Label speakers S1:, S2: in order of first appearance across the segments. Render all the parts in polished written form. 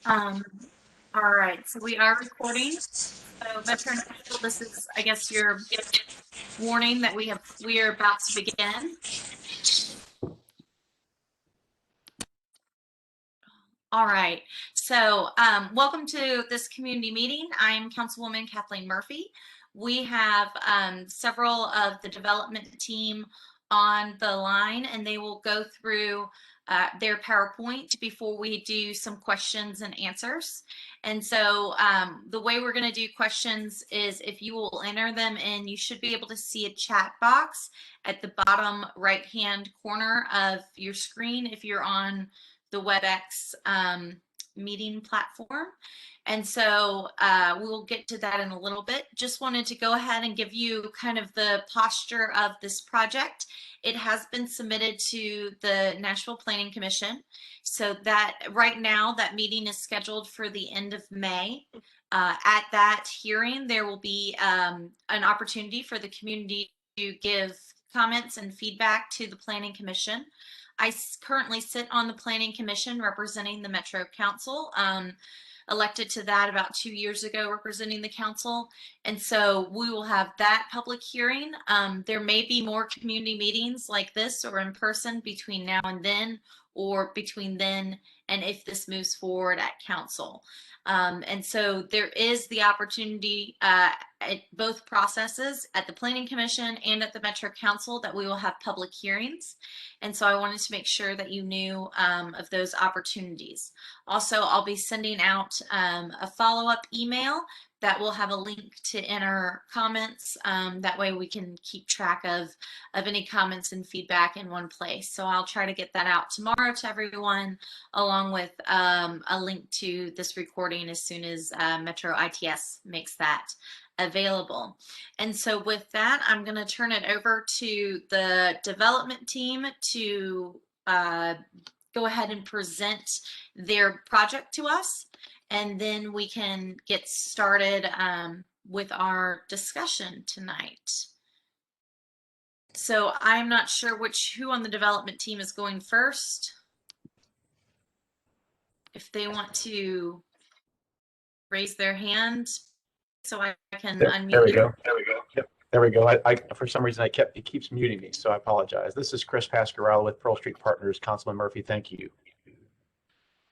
S1: Um, all right, so we are recording. So Metro Nashville, this is, I guess, your warning that we are about to begin. All right, so welcome to this community meeting. I'm Councilwoman Kathleen Murphy. We have several of the development team on the line, and they will go through their PowerPoint before we do some questions and answers. And so the way we're going to do questions is if you will enter them in, you should be able to see a chat box at the bottom right-hand corner of your screen if you're on the WebEx meeting platform. And so we'll get to that in a little bit. Just wanted to go ahead and give you kind of the posture of this project. It has been submitted to the Nashville Planning Commission. So that right now that meeting is scheduled for the end of May. At that hearing, there will be an opportunity for the community to give comments and feedback to the Planning Commission. I currently sit on the Planning Commission representing the Metro Council, elected to that about 2 years ago representing the council. And so we will have that public hearing. There may be more community meetings like this or in person between now and then, or between then and if this moves forward at council. And so there is the opportunity at both processes, at the Planning Commission and at the Metro Council, that we will have public hearings. And so I wanted to make sure that you knew of those opportunities. Also, I'll be sending out a follow-up email that will have a link to enter comments. That way we can keep track of any comments and feedback in one place. So I'll try to get that out tomorrow to everyone, along with a link to this recording as soon as Metro ITS makes that available. And so with that, I'm going to turn it over to the development team to go ahead and present their project to us, and then we can get started with our discussion tonight. So I'm not sure who on the development team is going first. If they want to raise their hand so I can unmute
S2: There we
S1: you.
S2: go. There we go. Yep. There we go. I for some reason it keeps muting me, so I apologize. This is Chris Pascarella with Pearl Street Partners. Councilman Murphy, thank you.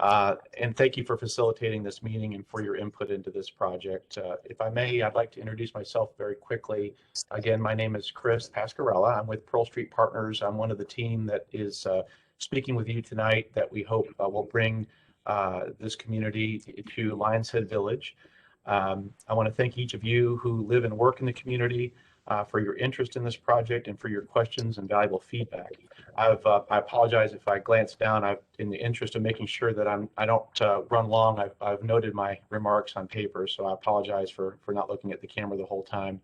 S2: And thank you for facilitating this meeting and for your input into this project. If I may, I'd like to introduce myself very quickly. Again, my name is Chris Pascarella. I'm with Pearl Street Partners. I'm one of the team that is speaking with you tonight that we hope will bring this community to Lions Head Village. I want to thank each of you who live and work in the community for your interest in this project and for your questions and valuable feedback. I apologize if I glance down. In the interest of making sure that I don't run long, I've noted my remarks on paper, so I apologize for not looking at the camera the whole time.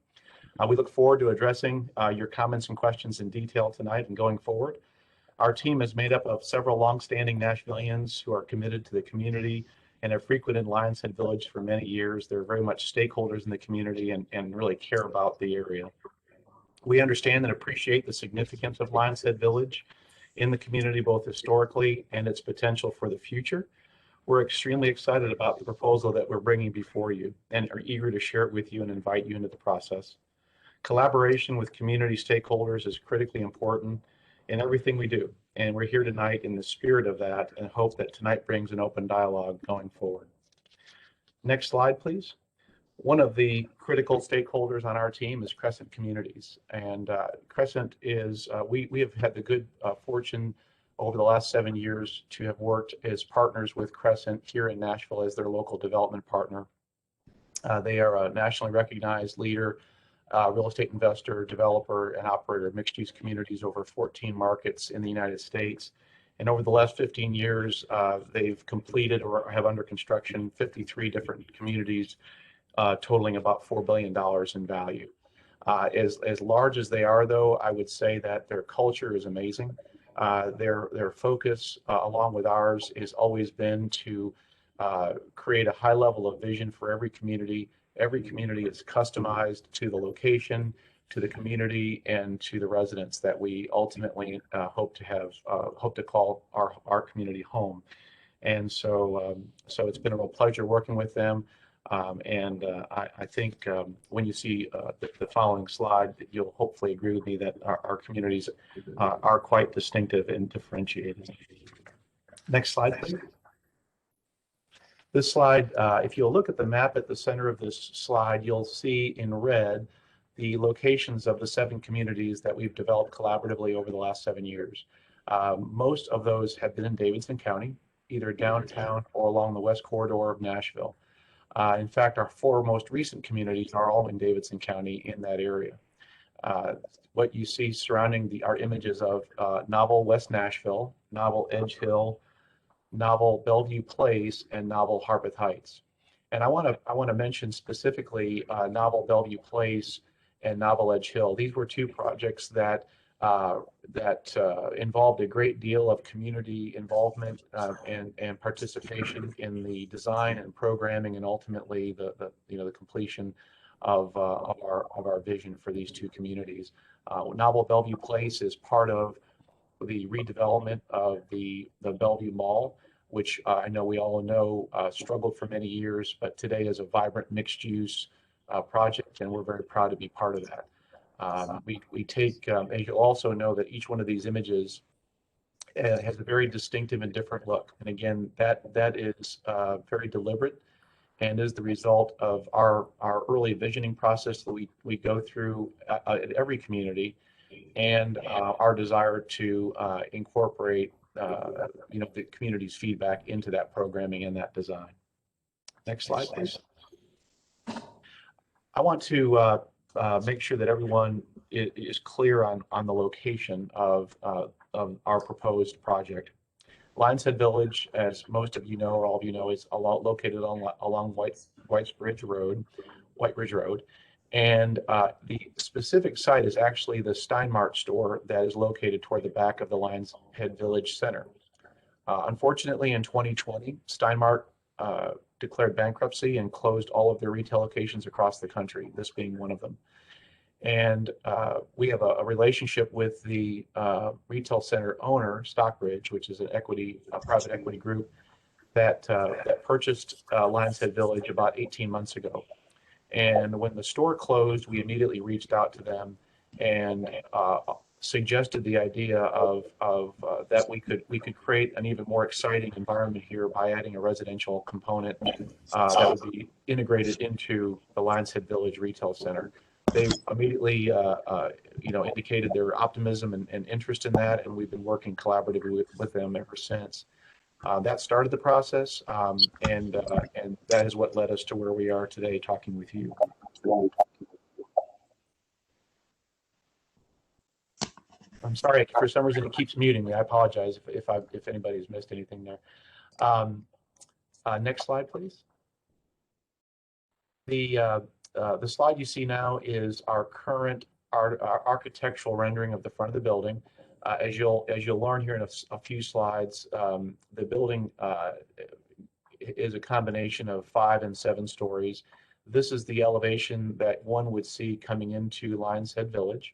S2: We look forward to addressing your comments and questions in detail tonight and going forward. Our team is made up of several longstanding Nashvillians who are committed to the community and have frequented Lions Head Village for many years. They're very much stakeholders in the community and really care about the area. We understand and appreciate the significance of Lions Head Village in the community, both historically and its potential for the future. We're extremely excited about the proposal that we're bringing before you and are eager to share it with you and invite you into the process. Collaboration with community stakeholders is critically important in everything we do, and we're here tonight in the spirit of that and hope that tonight brings an open dialogue going forward. Next slide, please. One of the critical stakeholders on our team is Crescent Communities, and Crescent is, we have had the good fortune over the last 7 years to have worked as partners with Crescent here in Nashville as their local development partner. They are a nationally recognized leader, real estate investor, developer, and operator of mixed-use communities over 14 markets in the United States. And over the last 15 years, they've completed or have under construction 53 different communities, totaling about $4 billion in value. As large as they are, though, I would say that their culture is amazing. Their focus, along with ours, has always been to create a high level of vision for every community. Every community is customized to the location, to the community, and to the residents that we ultimately hope to call our community home. And so it's been a real pleasure working with them. I think when you see the following slide, you'll hopefully agree with me that our communities are quite distinctive and differentiated. Next slide, please. This slide, if you'll look at the map at the center of this slide, you'll see in red the locations of the 7 communities that we've developed collaboratively over the last 7 years. Most of those have been in Davidson County, either downtown or along the west corridor of Nashville. In fact, our 4 most recent communities are all in Davidson County in that area. What you see surrounding our images of novel West Nashville, novel Edge Hill, novel Bellevue Place, and novel Harpeth Heights. And I want to mention specifically novel Bellevue Place and novel Edge Hill. These were 2 projects that involved a great deal of community involvement and participation in the design and programming, and ultimately the completion of our vision for these 2 communities. Novel Bellevue Place is part of the redevelopment of the Bellevue Mall, which I know we all know struggled for many years, but today is a vibrant mixed-use project, and we're very proud to be part of that. We take, as you also know, that each one of these images has a very distinctive and different look. And again, that is very deliberate and is the result of our early visioning process that we go through at every community, and our desire to incorporate the community's feedback into that programming and that design. Next slide, please. I want to make sure that everyone is clear on the location of our proposed project. Lions Head Village, as most of you know, or all of you know, is located along White Ridge Road, and the specific site is actually the Steinmart store that is located toward the back of the Lions Head Village Center. Unfortunately, in 2020, Steinmart declared bankruptcy and closed all of their retail locations across the country, this being one of them. And we have a relationship with the retail center owner, Stockbridge, which is a private equity group that purchased Lions Head Village about 18 months ago. And when the store closed, we immediately reached out to them and suggested the idea of that we could create an even more exciting environment here by adding a residential component that would be integrated into the Lions Head Village Retail Center. They immediately indicated their optimism and interest in that, and we've been working collaboratively with them ever since. That started the process, and that is what led us to where we are today talking with you. I'm sorry, for some reason it keeps muting me. I apologize if anybody's missed anything there. Next slide, please. The slide you see now is our current architectural rendering of the front of the building. As you'll learn here in a few slides, the building is a combination of 5 and 7 stories. This is the elevation that one would see coming into Lions Head Village,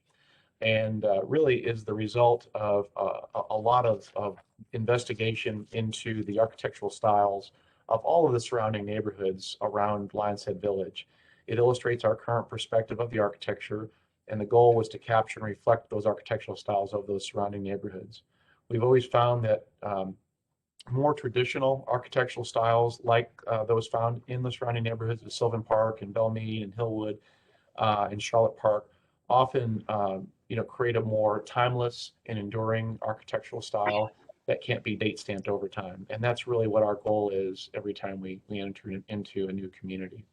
S2: and really is the result of a lot of investigation into the architectural styles of all of the surrounding neighborhoods around Lions Head Village. It illustrates our current perspective of the architecture, and the goal was to capture and reflect those architectural styles of those surrounding neighborhoods. We've always found that more traditional architectural styles, like those found in the surrounding neighborhoods of Sylvan Park and Belmead and Hillwood and Charlotte Park, often create a more timeless and enduring architectural style that can't be date stamped over time. And that's really what our goal is every time we enter into a new community.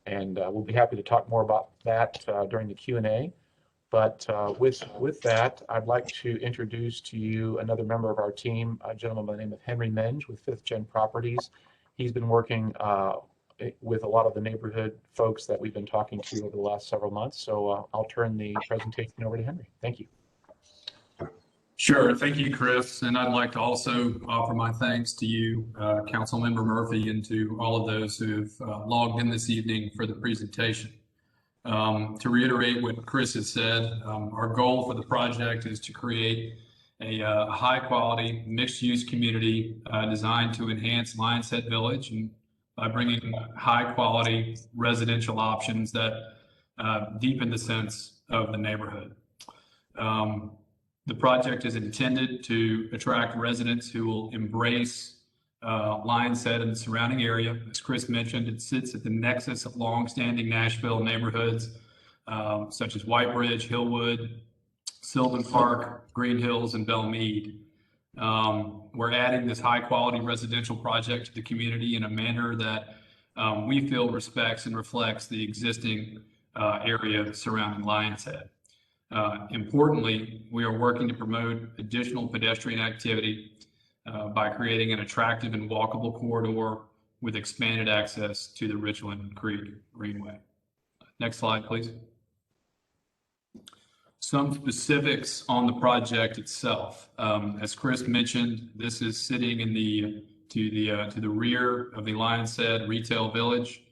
S2: And we'll be happy to talk more about that during the Q&A. But with that, I'd like to introduce to you another member of our team, a gentleman by the name of Henry Menge with 5th Gen Properties. He's been working with a lot of the neighborhood folks that we've been talking to over the last several months. So I'll turn the presentation over to Henry. Thank you.
S3: Sure. Thank you, Chris. And I'd like to also offer my thanks to you, Councilmember Murphy, and to all of those who've logged in this evening for the presentation. To reiterate what Chris has said, our goal for the project is to create a high-quality mixed-use community designed to enhance Lionshead Village and by bringing high-quality residential options that deepen the sense of the neighborhood. The project is intended to attract residents who will embrace Lionshead and the surrounding area. As Chris mentioned, it sits at the nexus of long-standing Nashville neighborhoods such as Whitebridge, Hillwood, Sylvan Park, Green Hills, and Belmead. We're adding this high-quality residential project to the community in a manner that we feel respects and reflects the existing area surrounding Lionshead. Importantly, we are working to promote additional pedestrian activity by creating an attractive and walkable corridor with expanded access to the Richland Creek Greenway. Next slide, please. Some specifics on the project itself. As Chris mentioned, this is sitting in to the rear of the Lionshead Retail Village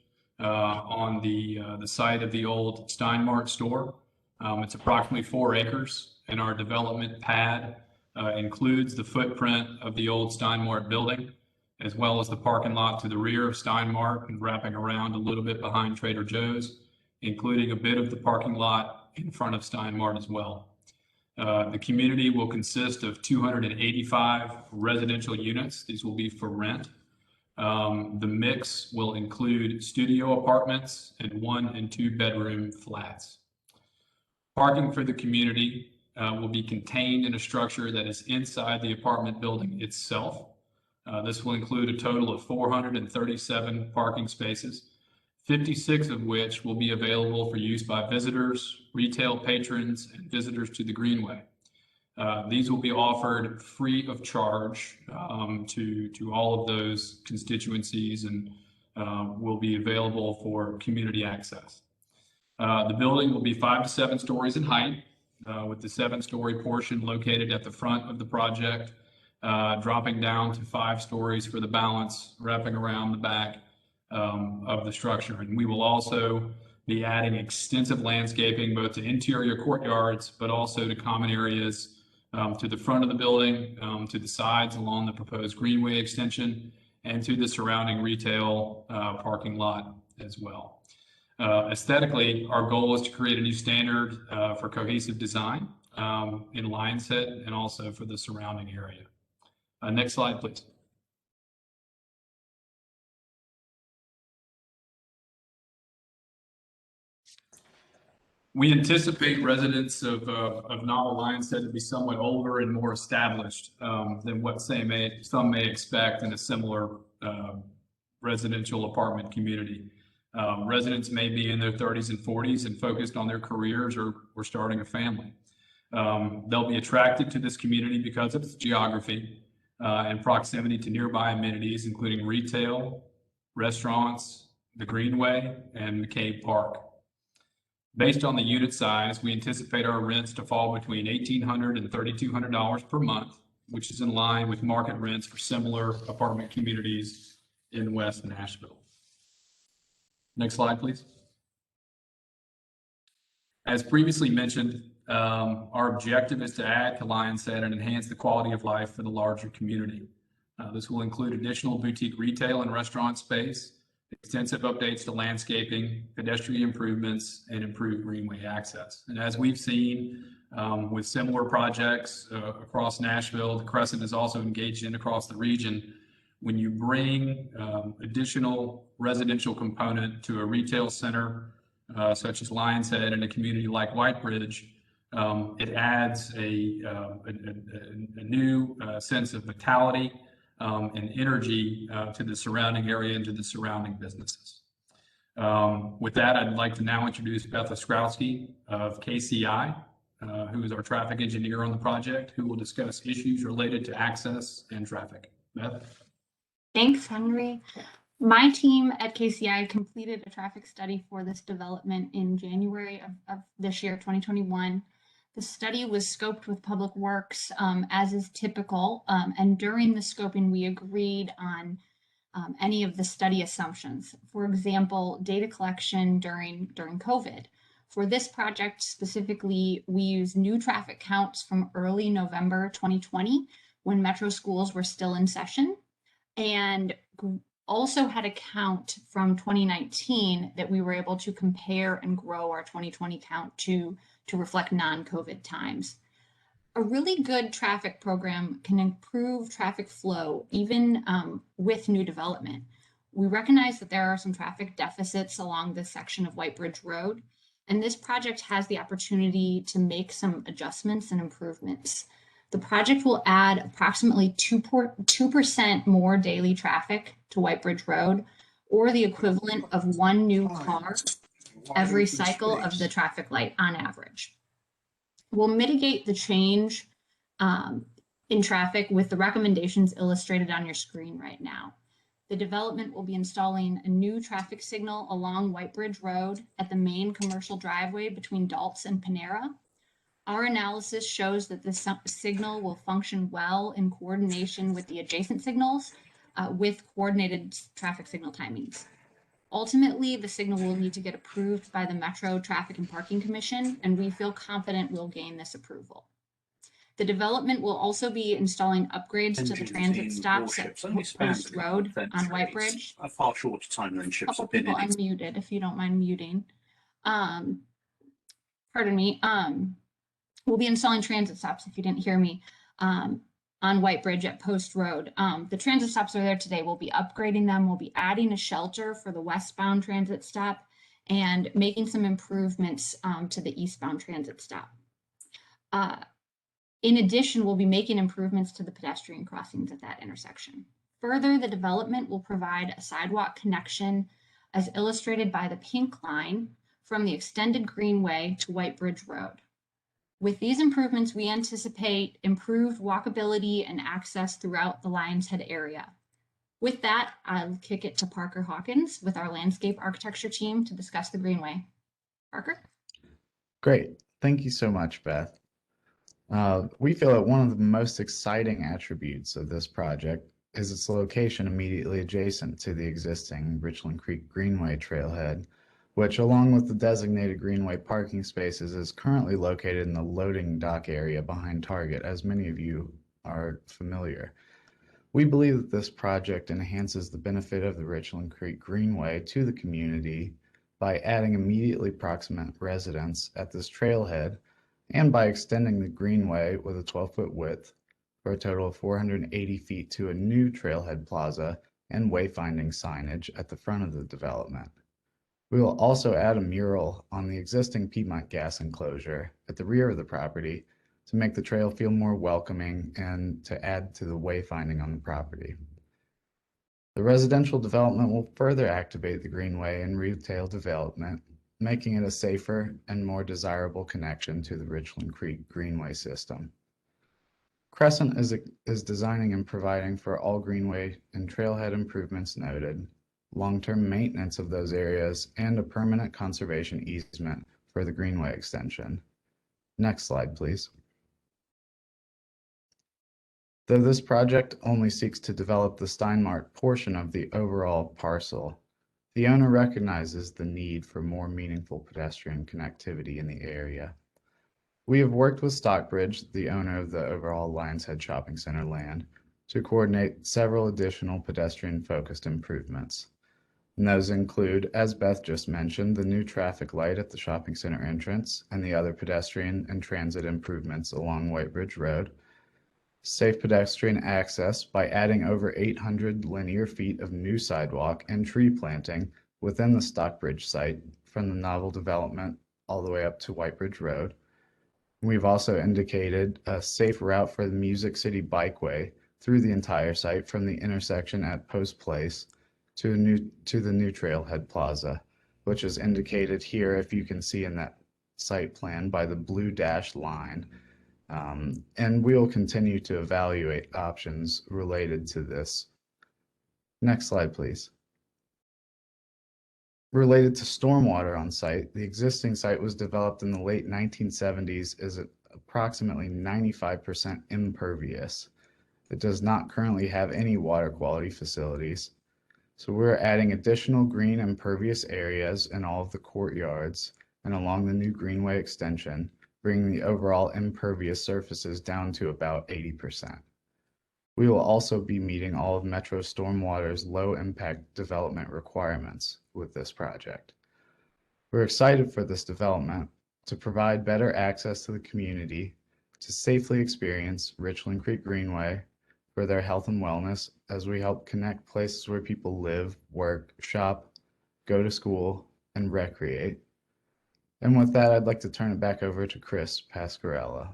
S3: on the site of the old Steinmart store. It's approximately 4 acres, and our development pad includes the footprint of the old Steinmart building, as well as the parking lot to the rear of Steinmart and wrapping around a little bit behind Trader Joe's, including a bit of the parking lot in front of Steinmart as well. The community will consist of 285 residential units. These will be for rent. The mix will include studio apartments and 1- and 2-bedroom flats. Parking for the community will be contained in a structure that is inside the apartment building itself. This will include a total of 437 parking spaces, 56 of which will be available for use by visitors, retail patrons, and visitors to the Greenway. These will be offered free of charge to all of those constituencies and will be available for community access. The building will be 5 to 7 stories in height, with the 7-story portion located at the front of the project, dropping down to 5 stories for the balance, wrapping around the back of the structure. And we will also be adding extensive landscaping both to interior courtyards, but also to common areas to the front of the building, to the sides along the proposed Greenway extension, and to the surrounding retail parking lot as well. Aesthetically, our goal is to create a new standard for cohesive design in Lionshead and also for the surrounding area. Next slide, please. We anticipate residents of Novel Lionshead to be somewhat older and more established than what some may expect in a similar residential apartment community. Residents may be in their 30s and 40s and focused on their careers or starting a family. They'll be attracted to this community because of its geography and proximity to nearby amenities, including retail, restaurants, the Greenway, and McCabe Park. Based on the unit size, we anticipate our rents to fall between $1,800 and $3,200 per month, which is in line with market rents for similar apartment communities in West Nashville. Next slide, please. As previously mentioned, our objective is to add to Lionshead and enhance the quality of life for the larger community. This will include additional boutique retail and restaurant space, extensive updates to landscaping, pedestrian improvements, and improved Greenway access. And as we've seen with similar projects across Nashville, the Crescent is also engaged in across the region. When you bring additional residential component to a retail center, such as Lionshead and a community like Whitebridge, it adds a new sense of vitality and energy to the surrounding area and to the surrounding businesses. With that, I'd like to now introduce Beth Ostrowski of KCI, who is our traffic engineer on the project, who will discuss issues related to access and traffic. Beth?
S4: Thanks, Henry. My team at KCI completed a traffic study for this development in January of this year, 2021. The study was scoped with Public Works, as is typical, and during the scoping, we agreed on any of the study assumptions. For example, data collection during COVID. For this project specifically, we use new traffic counts from early November 2020 when Metro schools were still in session, and also had a count from 2019 that we were able to compare and grow our 2020 count to reflect non-COVID times. A really good traffic program can improve traffic flow even with new development. We recognize that there are some traffic deficits along this section of White Bridge Road, and this project has the opportunity to make some adjustments and improvements. The project will add approximately 2% more daily traffic to White Bridge Road, or the equivalent of one new car every cycle of the traffic light on average. We'll mitigate the change in traffic with the recommendations illustrated on your screen right now. The development will be installing a new traffic signal along White Bridge Road at the main commercial driveway between Daltz and Panera. Our analysis shows that this signal will function well in coordination with the adjacent signals with coordinated traffic signal timings. Ultimately, the signal will need to get approved by the Metro Traffic and Parking Commission, and we feel confident we'll gain this approval. The development will also be installing upgrades to the transit stops at Post Road on White Bridge.
S5: A far shorter time than ships
S4: Couple
S5: have been
S4: people
S5: in.
S4: unmuted, if you don't mind muting. Pardon me. We'll be installing transit stops, if you didn't hear me, on White Bridge at Post Road. The transit stops are there today. We'll be upgrading them. We'll be adding a shelter for the westbound transit stop and making some improvements to the eastbound transit stop. In addition, we'll be making improvements to the pedestrian crossings at that intersection. Further, the development will provide a sidewalk connection as illustrated by the pink line from the extended greenway to White Bridge Road. With these improvements, we anticipate improved walkability and access throughout the Lions Head area. With that, I'll kick it to Parker Hawkins with our landscape architecture team to discuss the greenway. Parker?
S6: Great. Thank you so much, Beth. We feel that one of the most exciting attributes of this project is its location immediately adjacent to the existing Richland Creek Greenway trailhead, which, along with the designated Greenway parking spaces, is currently located in the loading dock area behind Target, as many of you are familiar. We believe that this project enhances the benefit of the Richland Creek Greenway to the community by adding immediately proximate residents at this trailhead and by extending the Greenway with a 12-foot width for a total of 480 feet to a new trailhead plaza and wayfinding signage at the front of the development. We will also add a mural on the existing Piedmont gas enclosure at the rear of the property to make the trail feel more welcoming and to add to the wayfinding on the property. The residential development will further activate the Greenway and retail development, making it a safer and more desirable connection to the Richland Creek Greenway system. Crescent is designing and providing for all Greenway and trailhead improvements noted, long-term maintenance of those areas, and a permanent conservation easement for the Greenway extension. Next slide, please. Though this project only seeks to develop the Steinmart portion of the overall parcel, the owner recognizes the need for more meaningful pedestrian connectivity in the area. We have worked with Stockbridge, the owner of the overall Lions Head Shopping Center land, to coordinate several additional pedestrian-focused improvements. And those include, as Beth just mentioned, the new traffic light at the shopping center entrance and the other pedestrian and transit improvements along White Bridge Road, safe pedestrian access by adding over 800 linear feet of new sidewalk and tree planting within the Stockbridge site from the novel development all the way up to White Bridge Road. We've also indicated a safe route for the Music City Bikeway through the entire site from the intersection at Post Place to the new Trailhead Plaza, which is indicated here, if you can see in that site plan, by the blue dashed line. And we will continue to evaluate options related to this. Next slide, please. Related to stormwater on site, the existing site was developed in the late 1970s as approximately 95% impervious. It does not currently have any water quality facilities. So we're adding additional green impervious areas in all of the courtyards and along the new Greenway extension, bringing the overall impervious surfaces down to about 80%. We will also be meeting all of Metro Stormwater's low-impact development requirements with this project. We're excited for this development to provide better access to the community to safely experience Richland Creek Greenway for their health and wellness as we help connect places where people live, work, shop, go to school, and recreate. And with that, I'd like to turn it back over to Chris Pascarella.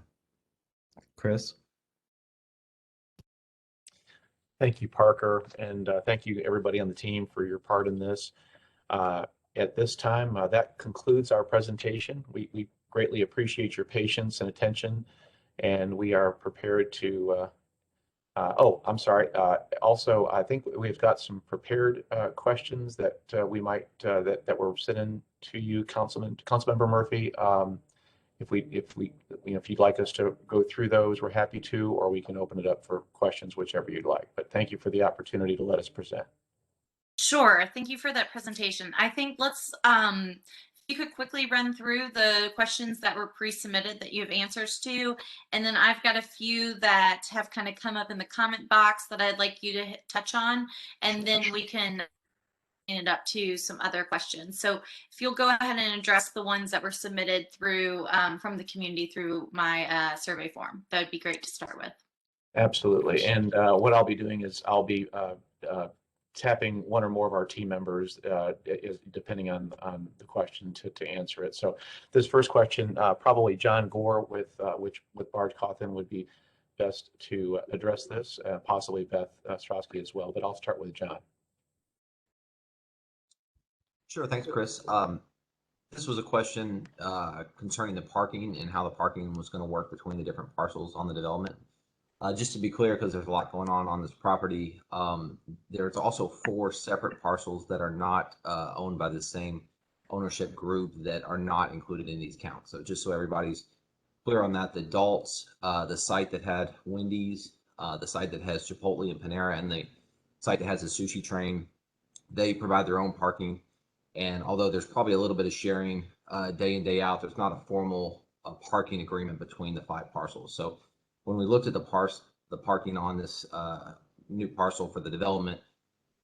S6: Chris?
S2: Thank you, Parker, and thank you everybody on the team for your part in this. At this time, that concludes our presentation. We greatly appreciate your patience and attention, and we are prepared to, I'm sorry. Also, I think we've got some prepared questions that we might, that were sent in to you, Councilmember Murphy. If you'd like us to go through those, we're happy to, or we can open it up for questions, whichever you'd like. But thank you for the opportunity to let us present.
S1: Sure. Thank you for that presentation. I think let's, if you could quickly run through the questions that were pre-submitted that you have answers to, and then I've got a few that have kind of come up in the comment box that I'd like you to touch on, and then we can it up to some other questions. So if you'll go ahead and address the ones that were submitted through from the community through my survey form, that would be great to start with.
S2: Absolutely. And what I'll be doing is I'll be tapping one or more of our team members, depending on the question, to answer it. So this first question, probably John Gore with Barge Cawthon would be best to address this, possibly Beth Strosky as well, but I'll start with John.
S5: Sure, thanks, Chris. This was a question concerning the parking and how the parking was going to work between the different parcels on the development. Just to be clear, because there's a lot going on this property, there's also 4 separate parcels that are not owned by the same ownership group that are not included in these counts. So just so everybody's clear on that, the Daltz, the site that had Wendy's, the site that has Chipotle and Panera, and the site that has a sushi train, they provide their own parking. And although there's probably a little bit of sharing day in, day out, there's not a formal parking agreement between the 5 parcels. So when we looked at the parking on this new parcel for the development,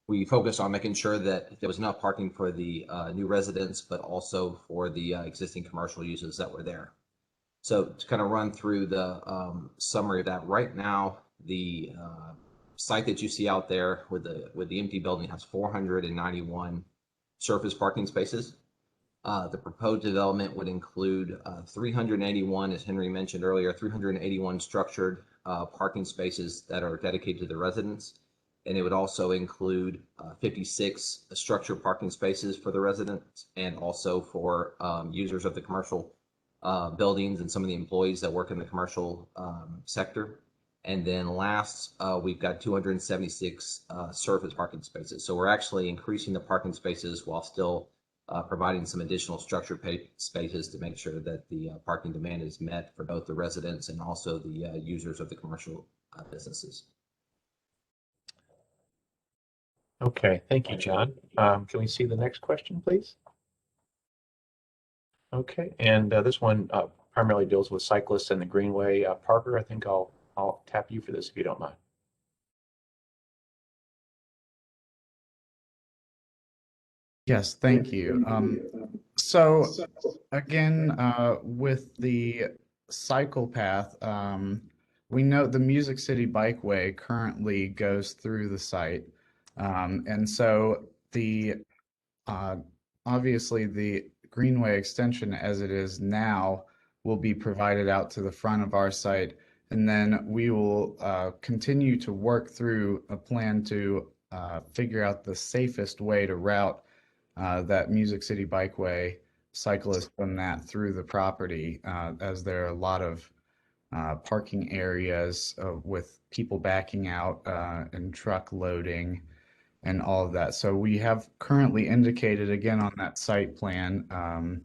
S5: we focused on making sure that there was enough parking for the new residents, but also for the existing commercial uses that were there. So to kind of run through the summary of that, right now, the site that you see out there with the empty building has 491 surface parking spaces. The proposed development would include 381, as Henry mentioned earlier, 381 structured parking spaces that are dedicated to the residents. And it would also include 56 structured parking spaces for the residents and also for users of the commercial buildings and some of the employees that work in the commercial sector. And then last, we've got 276 surface parking spaces. So we're actually increasing the parking spaces while still providing some additional structured spaces to make sure that the parking demand is met for both the residents and also the users of the commercial businesses.
S2: Okay, thank you, John. Can we see the next question, please? Okay, and this one primarily deals with cyclists and the Greenway. Parker, I think I'll tap you for this if you don't mind.
S6: Yes, thank you. So again, with the cycle path, we know the Music City Bikeway currently goes through the site. And so the obviously the Greenway extension as it is now will be provided out to the front of our site. And then we will continue to work through a plan to figure out the safest way to route that Music City Bikeway cyclists from that through the property, as there are a lot of parking areas with people backing out and truck loading and all of that. So we have currently indicated again on that site plan, and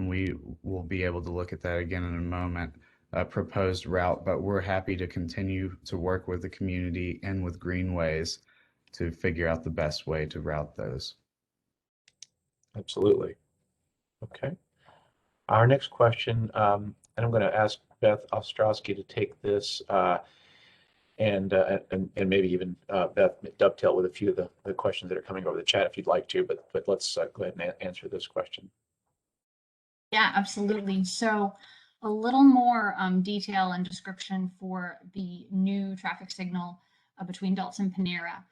S6: we will be able to look at that again in a moment, a proposed route, but we're happy to continue to work with the community and with Greenways to figure out the best way to route those.
S2: Absolutely. Okay. Our next question, and I'm going to ask Beth Ostrowski to take this and maybe even Beth dovetail with a few of the questions that are coming over the chat if you'd like to, but let's go ahead and answer this question.
S4: Yeah, absolutely. So a little more detail and description for the new traffic signal between Dulce and Panera.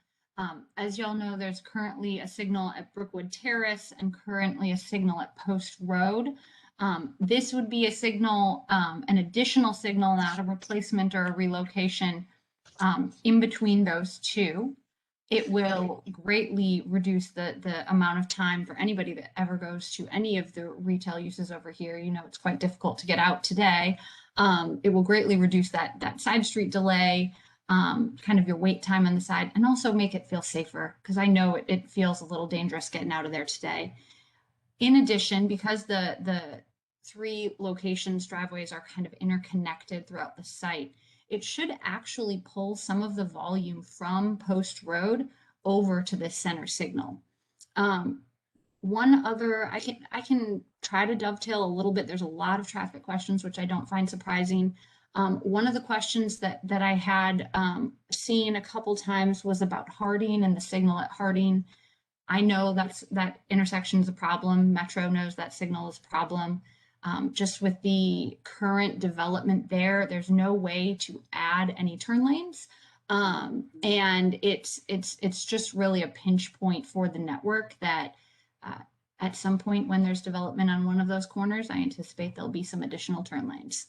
S4: As y'all know, there's currently a signal at Brookwood Terrace and currently a signal at Post Road. This would be a signal, an additional signal, not a replacement or a relocation in between those two. It will greatly reduce the amount of time for anybody that ever goes to any of the retail uses over here. You know, it's quite difficult to get out today. It will greatly reduce that side street delay, kind of your wait time on the side, and also make it feel safer, because I know it feels a little dangerous getting out of there today. In addition, because the 3 locations driveways are kind of interconnected throughout the site, it should actually pull some of the volume from Post Road over to this center signal. One other, I can try to dovetail a little bit. There's a lot of traffic questions, which I don't find surprising. One of the questions that I had seen a couple times was about Harding and the signal at Harding. I know that intersection is a problem. Metro knows that signal is a problem. Just with the current development there, there's no way to add any turn lanes. And it's just really a pinch point for the network that at some point when there's development on one of those corners, I anticipate there'll be some additional turn lanes.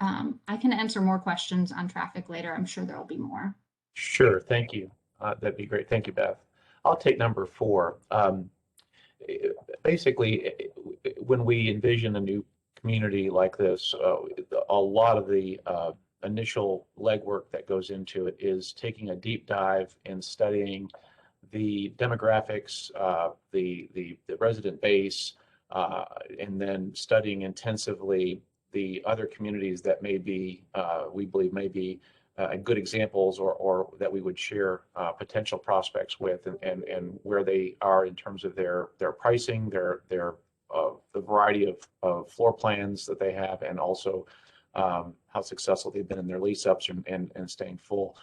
S4: I can answer more questions on traffic later. I'm sure there'll be more.
S2: Sure, thank you. That'd be great. Thank you, Beth. I'll take number 4. Basically, when we envision a new community like this, a lot of the initial legwork that goes into it is taking a deep dive and studying the demographics, the resident base, and then studying intensively the other communities that may be, we believe may be good examples or that we would share potential prospects with, and where they are in terms of their pricing, the variety of floor plans that they have, and also how successful they've been in their lease ups and staying full.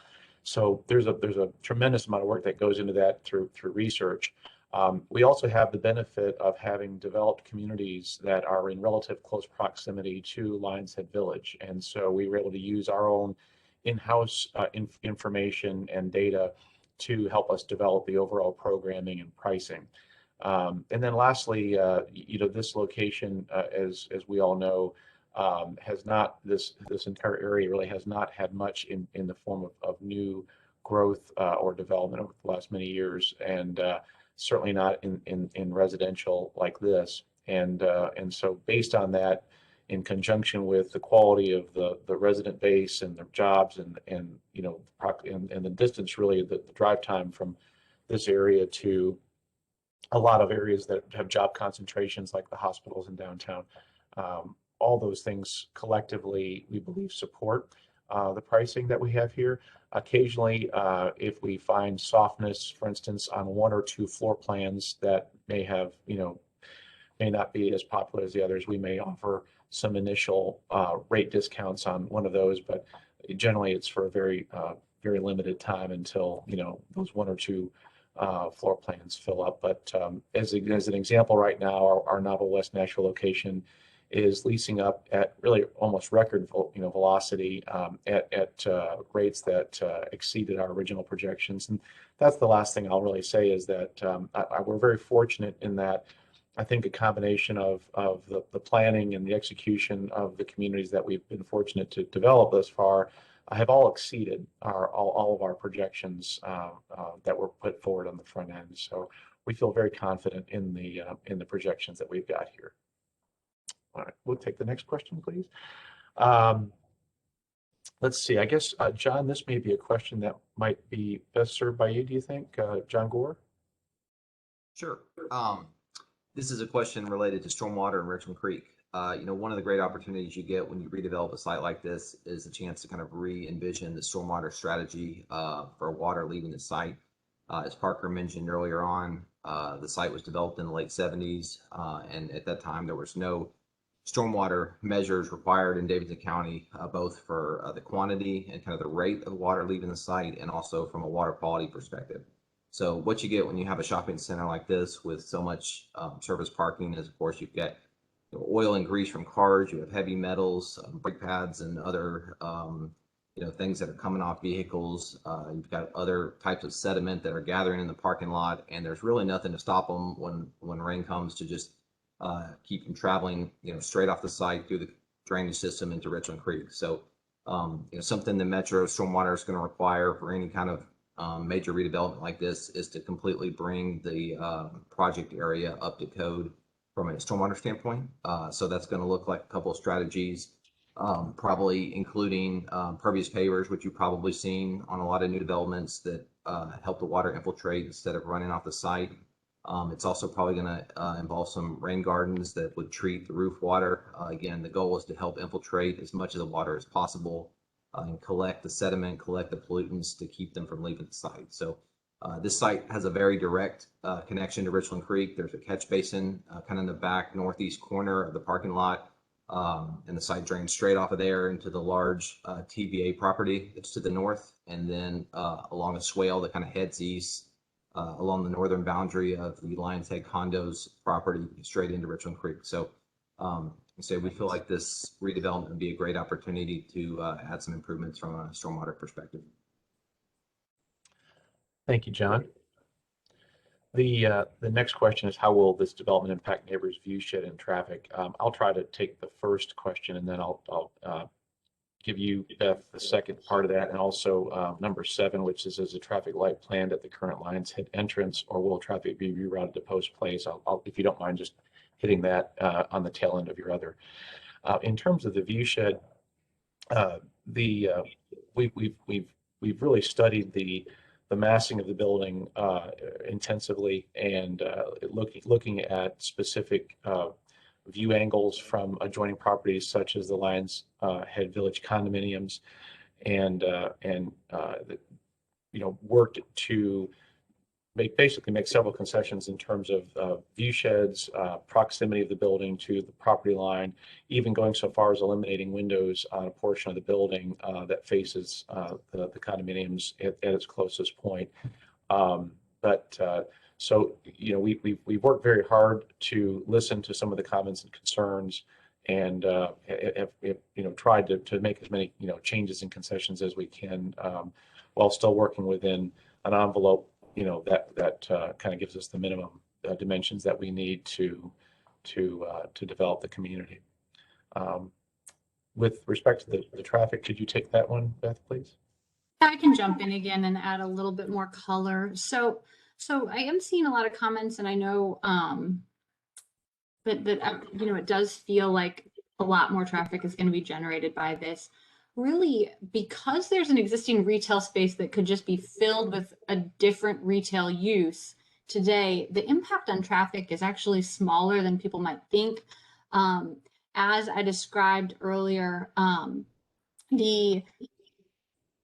S2: So there's a tremendous amount of work that goes into that through research. We also have the benefit of having developed communities that are in relative close proximity to Lions Head Village, and so we were able to use our own in-house information and data to help us develop the overall programming and pricing. And then lastly, this location, as we all know, has not, this entire area really has not had much in the form of new growth or development over the last many years, and certainly not in residential like this. And so based on that, in conjunction with the quality of the resident base and their jobs and the distance, really the drive time from this area to a lot of areas that have job concentrations like the hospitals in downtown, all those things collectively we believe support the pricing that we have here. Occasionally, if we find softness, for instance, on 1 or 2 floor plans that may have, may not be as popular as the others, we may offer some initial rate discounts on one of those, but generally it's for a very limited time until those 1 or 2 floor plans fill up. But as an example, right now our Novel West Nashville location is leasing up at really almost record velocity at rates that exceeded our original projections. And that's the last thing I'll really say, is that we're very fortunate in that I think a combination of the planning and the execution of the communities that we've been fortunate to develop thus far have all exceeded all of our projections that were put forward on the front end. So we feel very confident in the projections that we've got here. All right, we'll take the next question, please. Let's see, I guess, John, this may be a question that might be best served by you, do you think, John Gore?
S5: Sure. This is a question related to stormwater in Richmond Creek. One of the great opportunities you get when you redevelop a site like this is a chance to kind of re-envision the stormwater strategy for water leaving the site. As Parker mentioned earlier on, the site was developed in the late 70s, and at that time there was no stormwater measures required in Davidson County, both for the quantity and kind of the rate of water leaving the site, and also from a water quality perspective. So what you get when you have a shopping center like this with so much surface parking is, of course, you've got oil and grease from cars, you have heavy metals, brake pads, and other things that are coming off vehicles. You've got other types of sediment that are gathering in the parking lot, and there's really nothing to stop them when rain comes to just keep them traveling, straight off the site through the drainage system into Richland Creek. So, something the Metro Stormwater is going to require for any kind of major redevelopment like this is to completely bring the project area up to code from a stormwater standpoint. So that's going to look like a couple of strategies, probably including pervious pavers, which you've probably seen on a lot of new developments that help the water infiltrate instead of running off the site. It's also probably going to involve some rain gardens that would treat the roof water. Again, the goal is to help infiltrate as much of the water as possible and collect the sediment, collect the pollutants to keep them from leaving the site. So this site has a very direct connection to Richland Creek. There's a catch basin kind of in the back northeast corner of the parking lot, and the site drains straight off of there into the large TVA property that's to the north, and then along a swale that kind of heads east along the northern boundary of the Lions Head Condos property straight into Richland Creek. So we feel like this redevelopment would be a great opportunity to add some improvements from a stormwater perspective.
S2: Thank you, John. The next question is, how will this development impact neighbors' view shed and traffic? I'll try to take the first question, and then I'll give you, Beth, the second part of that, and also number 7, which is a traffic light planned at the current Lions Head entrance, or will traffic be rerouted to Post Place? I'll, if you don't mind, just hitting that on the tail end of your other. In terms of the view shed, we've really studied the massing of the building intensively, and looking at specific view angles from adjoining properties such as the Lions Head Village condominiums, and worked to basically make several concessions in terms of view sheds, proximity of the building to the property line, even going so far as eliminating windows on a portion of the building that faces the condominiums at its closest point. So, we've worked very hard to listen to some of the comments and concerns, and have tried to make as many changes and concessions as we can, while still working within an envelope that kind of gives us the minimum dimensions that we need to develop the community. With respect to the traffic, could you take that one, Beth, please?
S4: I can jump in again and add a little bit more color. So I am seeing a lot of comments, and I know that it does feel like a lot more traffic is going to be generated by this. Really, because there's an existing retail space that could just be filled with a different retail use today, the impact on traffic is actually smaller than people might think. As I described earlier, we're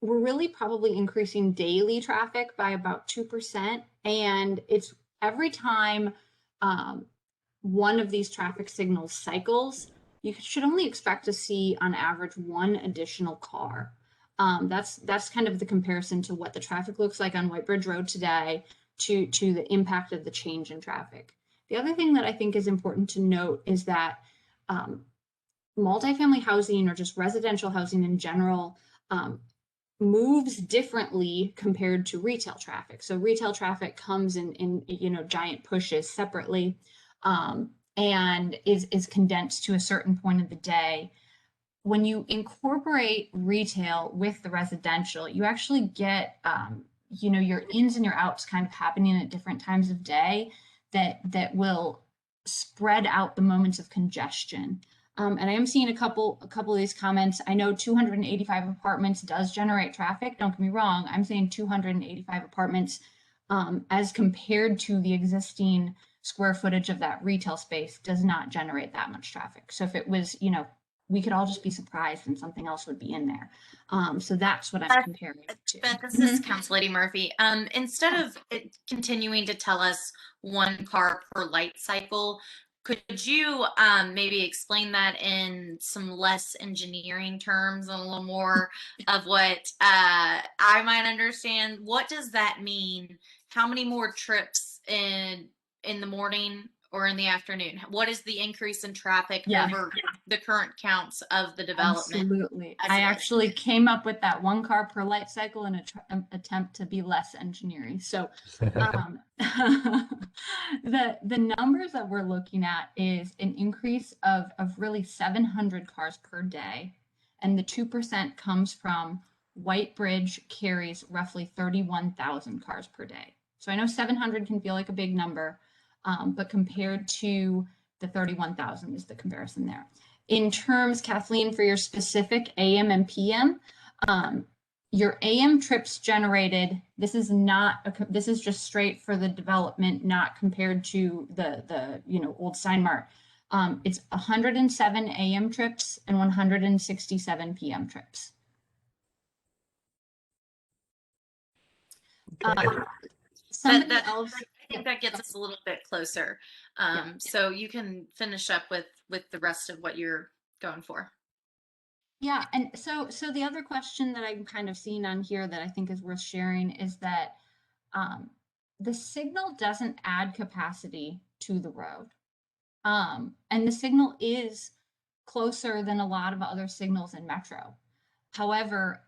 S4: really probably increasing daily traffic by about 2%. And it's every time one of these traffic signals cycles, you should only expect to see on average 1 additional car. That's kind of the comparison to what the traffic looks like on White Bridge Road today to the impact of the change in traffic. The other thing that I think is important to note is that multifamily housing, or just residential housing in general, moves differently compared to retail traffic. So retail traffic comes in giant pushes separately, and is condensed to a certain point of the day. When you incorporate retail with the residential, you actually get your ins and your outs kind of happening at different times of day that will spread out the moments of congestion. And I am seeing a couple of these comments. I know 285 apartments does generate traffic. Don't get me wrong. I'm saying 285 apartments as compared to the existing square footage of that retail space does not generate that much traffic. So if it was, we could all just be surprised and something else would be in there. So that's what I'm comparing it to.
S1: Beth, this is Council Lady Murphy. Instead of continuing to tell us 1 car per light cycle, Could you maybe explain that in some less engineering terms and a little more of what I might understand? What does that mean? How many more trips in the morning or in the afternoon? What is the increase in traffic over the current counts of the development?
S4: Absolutely. I actually came up with that 1 car per light cycle in an attempt to be less engineering. So the numbers that we're looking at is an increase of really 700 cars per day. And the 2% comes from White Bridge carries roughly 31,000 cars per day. So I know 700 can feel like a big number, but compared to the 31,000 is the comparison there. In terms, Kathleen, for your specific AM and PM, your AM trips generated, this is just straight for the development, not compared to the old Steinmart. It's 107 AM trips and 167 PM trips. Somebody else.
S1: I think that gets us a little bit closer. So you can finish up with the rest of what you're going for.
S4: Yeah, and so the other question that I'm kind of seeing on here that I think is worth sharing is that the signal doesn't add capacity to the road. And the signal is closer than a lot of other signals in Metro. However,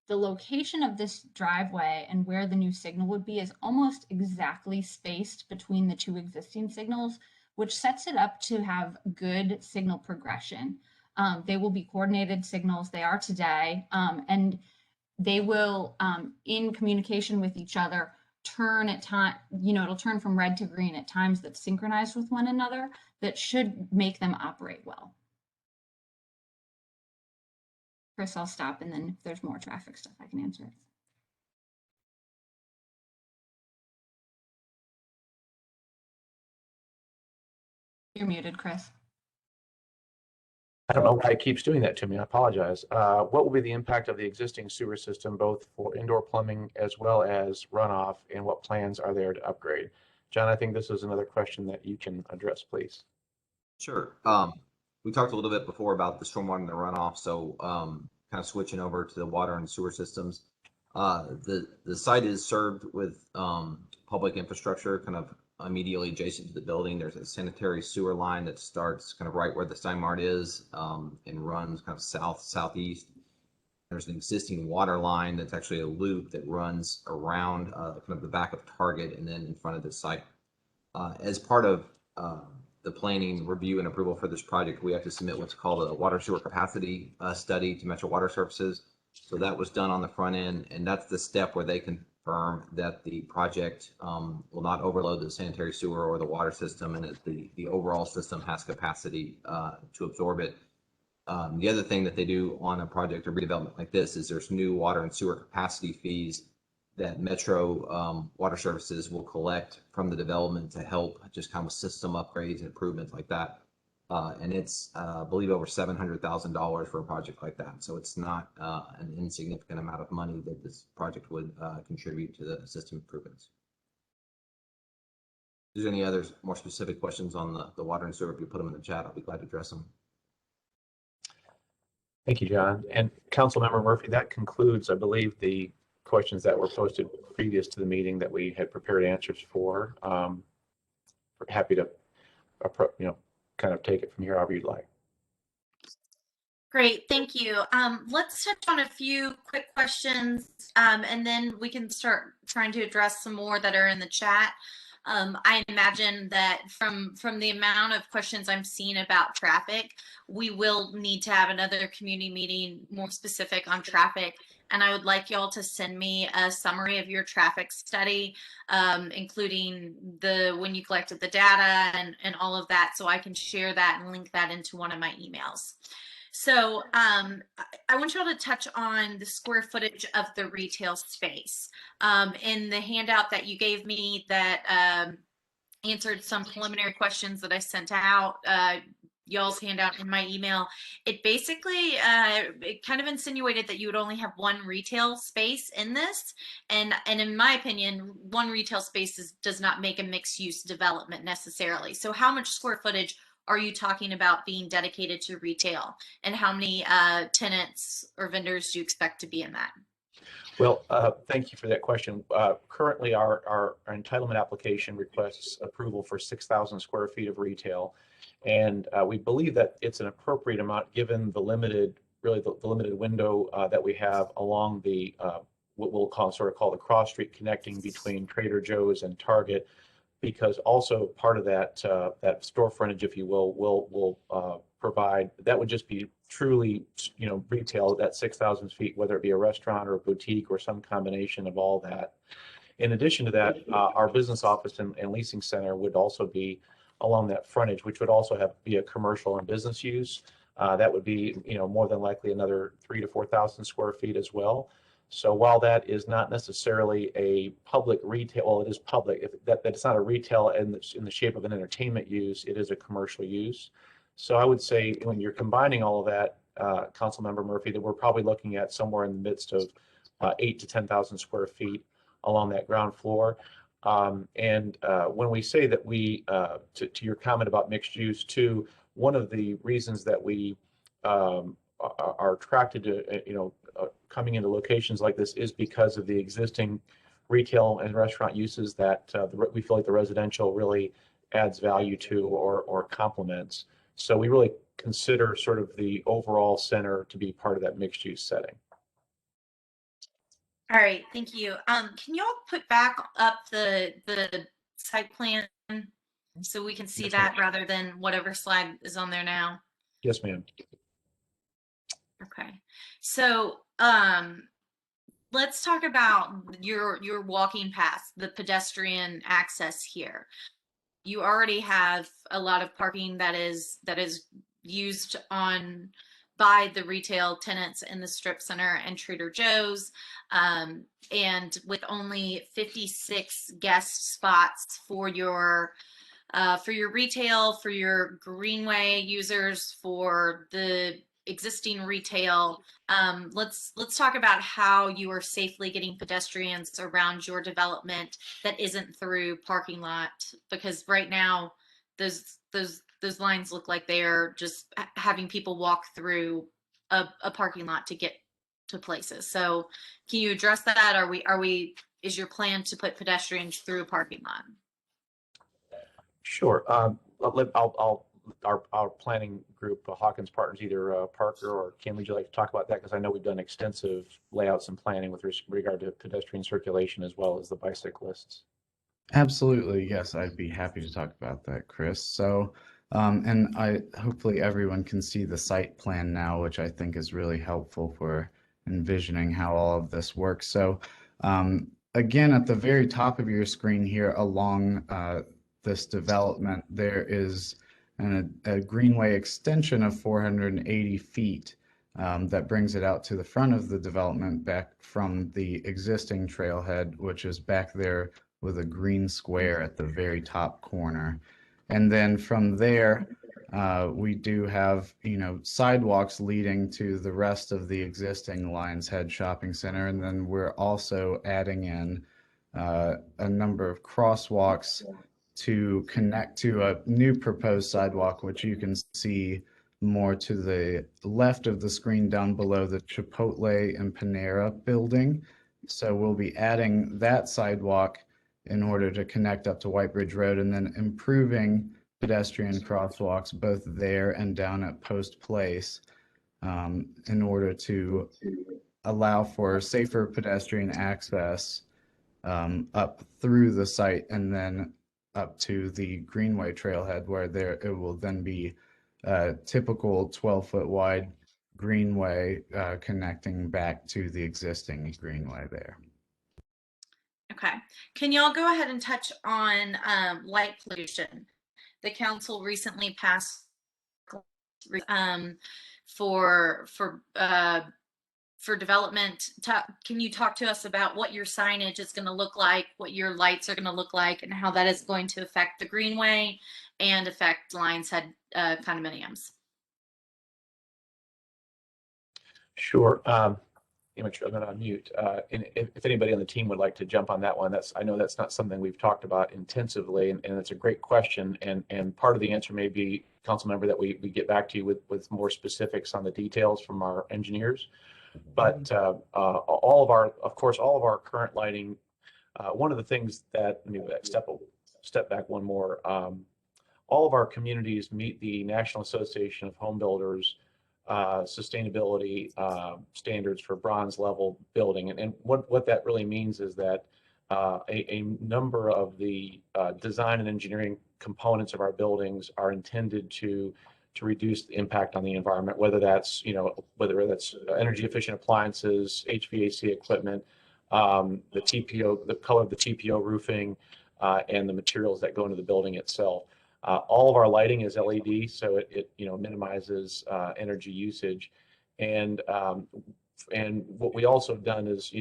S4: the location of this driveway and where the new signal would be is almost exactly spaced between the 2 existing signals, which sets it up to have good signal progression. They will be coordinated signals. They are today, and they will, in communication with each other, turn at time, it'll turn from red to green at times that's synchronized with one another that should make them operate well. Chris, I'll stop, and then if there's more traffic stuff, I can answer it. You're muted, Chris.
S2: I don't know why it keeps doing that to me. I apologize. What will be the impact of the existing sewer system, both for indoor plumbing as well as runoff, and what plans are there to upgrade? John, I think this is another question that you can address, please.
S5: Sure. We talked a little bit before about the stormwater and the runoff, so kind of switching over to the water and sewer systems. The site is served with public infrastructure kind of immediately adjacent to the building. There's a sanitary sewer line that starts kind of right where the Steinmart is and runs kind of southeast. There's an existing water line that's actually a loop that runs around kind of the back of Target and then in front of the site. As part of the planning, review, and approval for this project, we have to submit what's called a water sewer capacity study to Metro Water Services. So that was done on the front end, and that's the step where they confirm that the project will not overload the sanitary sewer or the water system, and that the overall system has capacity to absorb it. The other thing that they do on a project or redevelopment like this is there's new water and sewer capacity fees that Metro Water Services will collect from the development to help just kind of system upgrades and improvements like that. And it's, I believe, over $700,000 for a project like that. So it's not an insignificant amount of money that this project would contribute to the system improvements. If there's any other more specific questions on the water and sewer, if you put them in the chat, I'll be glad to address them.
S2: Thank you, John. And Councilmember Murphy, that concludes, I believe, the questions that were posted previous to the meeting that we had prepared answers for. We're happy to, kind of take it from here however you'd like.
S1: Great, thank you. Let's touch on a few quick questions, and then we can start trying to address some more that are in the chat. I imagine that from the amount of questions I'm seeing about traffic, we will need to have another community meeting more specific on traffic. And I would like y'all to send me a summary of your traffic study, including when you collected the data and all of that, so I can share that and link that into one of my emails. So I want y'all to touch on the square footage of the retail space. In the handout that you gave me that answered some preliminary questions that I sent out, y'all's handout in my email, it basically it kind of insinuated that you would only have one retail space in this, and in my opinion, one retail space does not make a mixed use development necessarily. So how much square footage are you talking about being dedicated to retail, and how many tenants or vendors do you expect to be in that?
S2: Well, thank you for that question. Currently, our entitlement application requests approval for 6,000 square feet of retail. And we believe that it's an appropriate amount given the limited, really the limited window that we have along the, what we'll sort of call the cross street connecting between Trader Joe's and Target, because also part of that, that store frontage, if you will provide, that would just be truly, retail at 6,000 feet, whether it be a restaurant or a boutique or some combination of all that. In addition to that, our business office and leasing center would also be along that frontage, which would also be a commercial and business use. That would be, more than likely another 3,000 to 4,000 square feet as well. So while that is not necessarily a public retail, well, it is public. That's not a retail in the shape of an entertainment use, it is a commercial use. So I would say when you're combining all of that, Councilmember Murphy, that we're probably looking at somewhere in the midst of 8,000 to 10,000 square feet along that ground floor. When we say that we, to your comment about mixed use too, one of the reasons that we are attracted to, coming into locations like this is because of the existing retail and restaurant uses that we feel like the residential really adds value to or complements. So we really consider sort of the overall center to be part of that mixed use setting.
S1: All right, thank you. Can y'all put back up the site plan so we can see
S2: Yes,
S1: that
S2: ma'am.
S1: rather than whatever slide is on there now?
S2: Yes, ma'am.
S1: Okay, so let's talk about your walking path, the pedestrian access here. You already have a lot of parking that is used by the retail tenants in the strip center and Trader Joe's, and with only 56 guest spots for your retail, for your greenway users, for the existing retail. Let's talk about how you are safely getting pedestrians around your development that isn't through parking lot, because right now those lines look like they are just having people walk through a parking lot to get to places. So can you address that? Is your plan to put pedestrians through a parking lot?
S2: Sure. Our planning group, Hawkins Partners, either Parker or Kim, would you like to talk about that? Because I know we've done extensive layouts and planning with regard to pedestrian circulation as well as the bicyclists.
S6: Absolutely, yes, I'd be happy to talk about that, Chris. So, and hopefully everyone can see the site plan now, which I think is really helpful for envisioning how all of this works. So, again, at the very top of your screen here along this development, there is a greenway extension of 480 feet that brings it out to the front of the development back from the existing trailhead, which is back there with a green square at the very top corner. And then from there, we do have, sidewalks leading to the rest of the existing Lions Head Shopping Center. And then we're also adding in a number of crosswalks to connect to a new proposed sidewalk, which you can see more to the left of the screen down below the Chipotle and Panera building. So we'll be adding that sidewalk in order to connect up to White Bridge Road, and then improving pedestrian crosswalks both there and down at Post Place in order to allow for safer pedestrian access up through the site and then up to the Greenway trailhead, where it will then be a typical 12-foot wide greenway connecting back to the existing greenway there.
S1: Okay, can y'all go ahead and touch on light pollution? The council recently passed for development. Can you talk to us about what your signage is going to look like, what your lights are going to look like, and how that is going to affect the greenway and affect Lions Head condominiums?
S2: Sure. Make sure I'm not on mute. And if anybody on the team would like to jump on that one, I know that's not something we've talked about intensively, and it's a great question. And part of the answer may be, council member, that we get back to you with more specifics on the details from our engineers. But all of our current lighting, one of the things that, let me step back one more. All of our communities meet the National Association of Home Builders sustainability standards for bronze level building. And what that really means is that a number of the design and engineering components of our buildings are intended to reduce the impact on the environment, whether that's energy efficient appliances, HVAC equipment, the TPO, the color of the TPO roofing, and the materials that go into the building itself. All of our lighting is LED, so it minimizes energy usage, and what we also have done is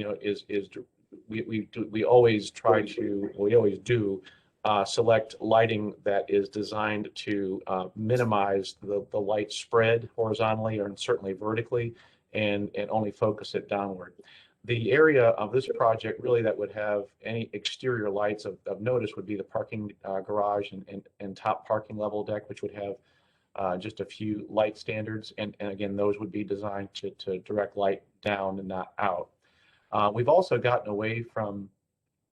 S2: we always do select lighting that is designed to minimize the light spread horizontally or certainly vertically, and only focus it downward. The area of this project really that would have any exterior lights of notice would be the parking garage and top parking level deck, which would have just a few light standards. And again, those would be designed to direct light down and not out. We've also gotten away from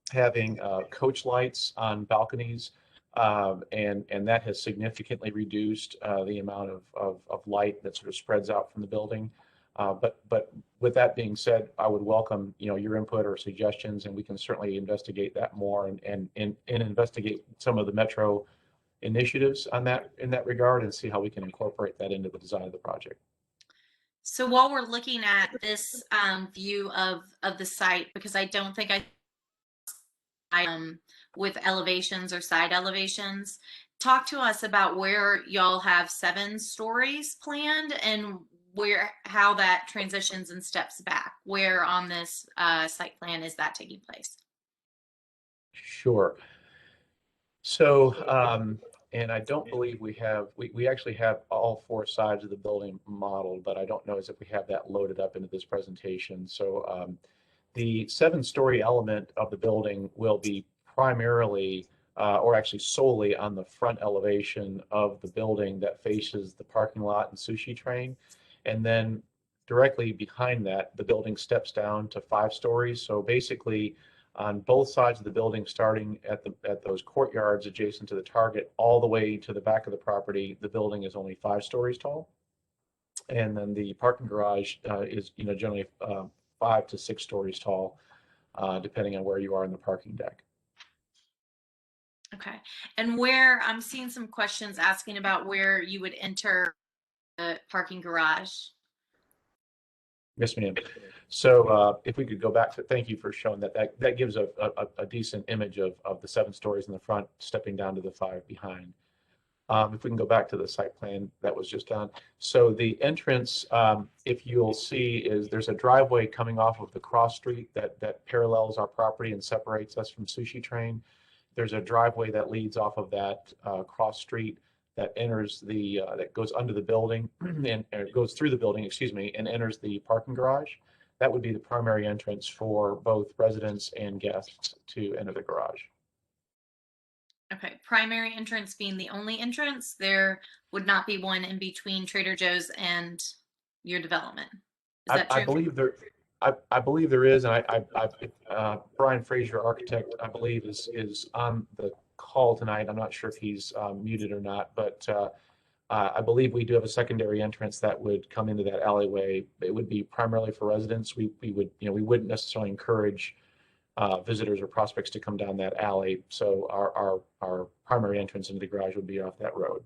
S2: having coach lights on balconies, and that has significantly reduced the amount of light that sort of spreads out from the building. But with that being said, I would welcome your input or suggestions, and we can certainly investigate that more and investigate some of the Metro initiatives in that regard, and see how we can incorporate that into the design of the project.
S1: So while we're looking at this view of the site, because I don't think with elevations or side elevations, talk to us about where y'all have 7 stories planned and how that transitions and steps back. Where on this site plan is that taking place?
S2: Sure. So, and I don't believe we actually have all 4 sides of the building modeled, but I don't know as if we have that loaded up into this presentation. So the 7-story element of the building will be primarily, or actually solely, on the front elevation of the building that faces the parking lot and sushi train. And then directly behind that, the building steps down to 5 stories. So basically, on both sides of the building, starting at those courtyards adjacent to the target, all the way to the back of the property, the building is only 5 stories tall. And then the parking garage is generally 5 to 6 stories tall, depending on where you are in the parking deck.
S1: Okay. And where I'm seeing some questions asking about where you would enter the parking garage.
S2: Yes, ma'am. So if we could go back to, thank you for showing that gives a decent image of the 7 stories in the front, stepping down to the 5 behind. If we can go back to the site plan that was just done. So the entrance, if you'll see, is there's a driveway coming off of the cross street that parallels our property and separates us from Sushi Train. There's a driveway that leads off of that cross street that enters that goes under the building and goes through the building, excuse me, and enters the parking garage. That would be the primary entrance for both residents and guests to enter the garage.
S1: Okay, primary entrance being the only entrance. There would not be one in between Trader Joe's and your development. Is that true?
S2: I believe there is, and Brian Frazier, architect, I believe is on the call tonight. I'm not sure if he's muted or not, but I believe we do have a secondary entrance that would come into that alleyway. It would be primarily for residents. We wouldn't necessarily encourage visitors or prospects to come down that alley. So our primary entrance into the garage would be off that road.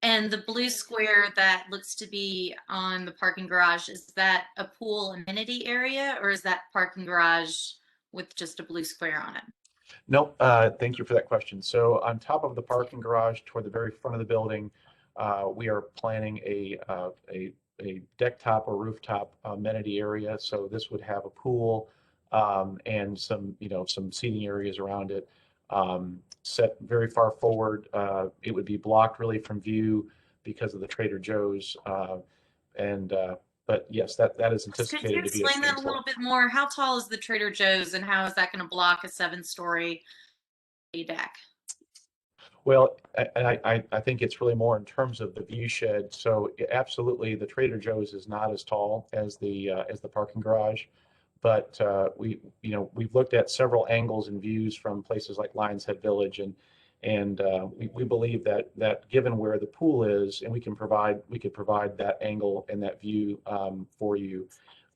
S1: And the blue square that looks to be on the parking garage, is that a pool amenity area, or is that parking garage with just a blue square on it?
S2: Nope. Thank you for that question. So on top of the parking garage toward the very front of the building, we are planning a deck top or rooftop amenity area. So this would have a pool and some, some seating areas around it. Set very far forward. It would be blocked really from view because of the Trader Joe's. But yes, that is
S1: Could
S2: anticipated
S1: you
S2: to be
S1: explain that a little bit more? How tall is the Trader Joe's and how is that going to block a 7-story deck?
S2: Well, I think it's really more in terms of the view shed. So absolutely, the Trader Joe's is not as tall as the parking garage, but we've looked at several angles and views from places like Lions Head Village, and we believe that given where the pool is, and we could provide that angle and that view for you.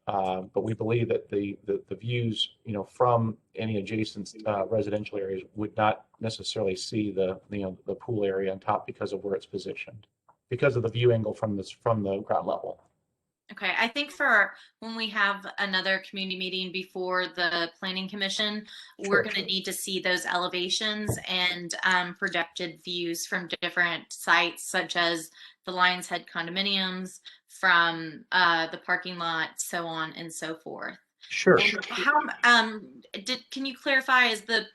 S2: But we believe that the views, from any adjacent residential areas would not necessarily see the pool area on top because of where it's positioned, because of the view angle from the ground level.
S1: Okay, I think for when we have another community meeting before the Planning Commission, we're going to need to see those elevations and projected views from different sites, such as the Lions Head condominiums, from the parking lot, so on and so forth.
S2: Sure.
S1: And how can you clarify? Is the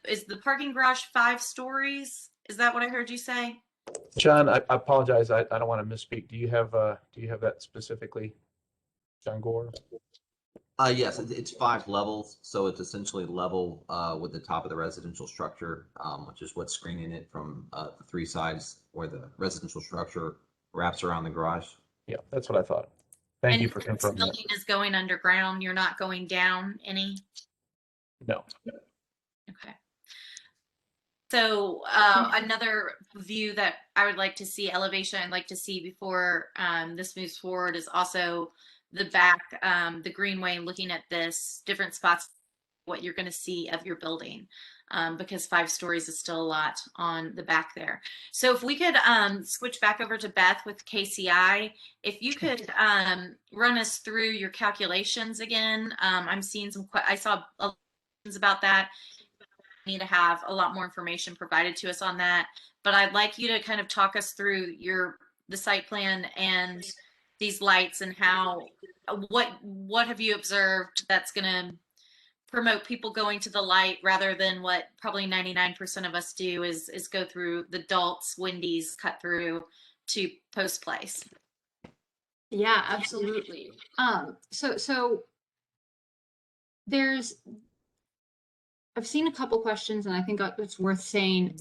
S1: parking garage 5 stories? Is that what I heard you say?
S2: John, I apologize. I don't want to misspeak. Do you have that specifically, John Gore?
S5: Yes, it's 5 levels, so it's essentially level with the top of the residential structure, which is what's screening it from the 3 sides where the residential structure wraps around the garage.
S2: Yeah, that's what I thought. Thank you for confirming
S1: that. This building is going underground. You're not going down any?
S2: No.
S1: Okay. So another view that I would like to see, elevation I'd like to see before this moves forward, is also the back, the greenway, looking at this, different spots, what you're going to see of your building, because 5 stories is still a lot on the back there. So if we could switch back over to Beth with KCI, if you could run us through your calculations again. I'm seeing I saw questions about that. Need to have a lot more information provided to us on that, but I'd like you to kind of talk us through the site plan and these lights, and how what have you observed that's going to promote people going to the light, rather than what probably 99% of us do is go through the Dalt's, Wendy's cut through to Post Place.
S4: Yeah, absolutely. So I've seen a couple questions, and I think it's worth saying,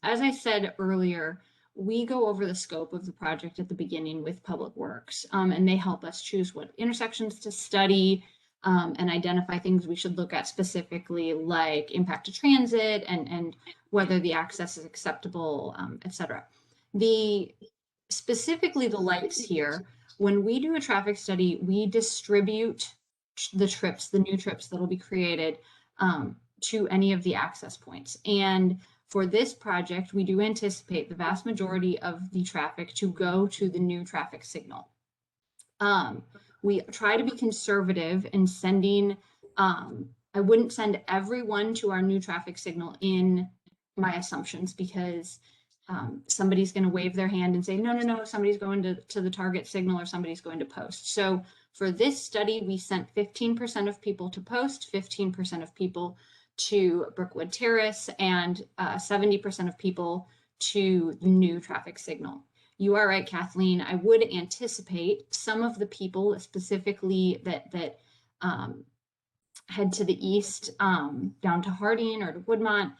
S4: as I said earlier, we go over the scope of the project at the beginning with Public Works, and they help us choose what intersections to study and identify things we should look at specifically, like impact to transit and whether the access is acceptable, etc. Specifically the lights here, when we do a traffic study, we distribute the new trips that will be created to any of the access points. And for this project, we do anticipate the vast majority of the traffic to go to the new traffic signal. We try to be conservative in sending, I wouldn't send everyone to our new traffic signal in my assumptions, because somebody's going to wave their hand and say, no, somebody's going to the target signal, or somebody's going to Post. So for this study, we sent 15% of people to Post, 15% of people to Brookwood Terrace, and 70% of people to the new traffic signal. You are right, Kathleen. I would anticipate some of the people specifically that head to the east, down to Harding or to Woodmont,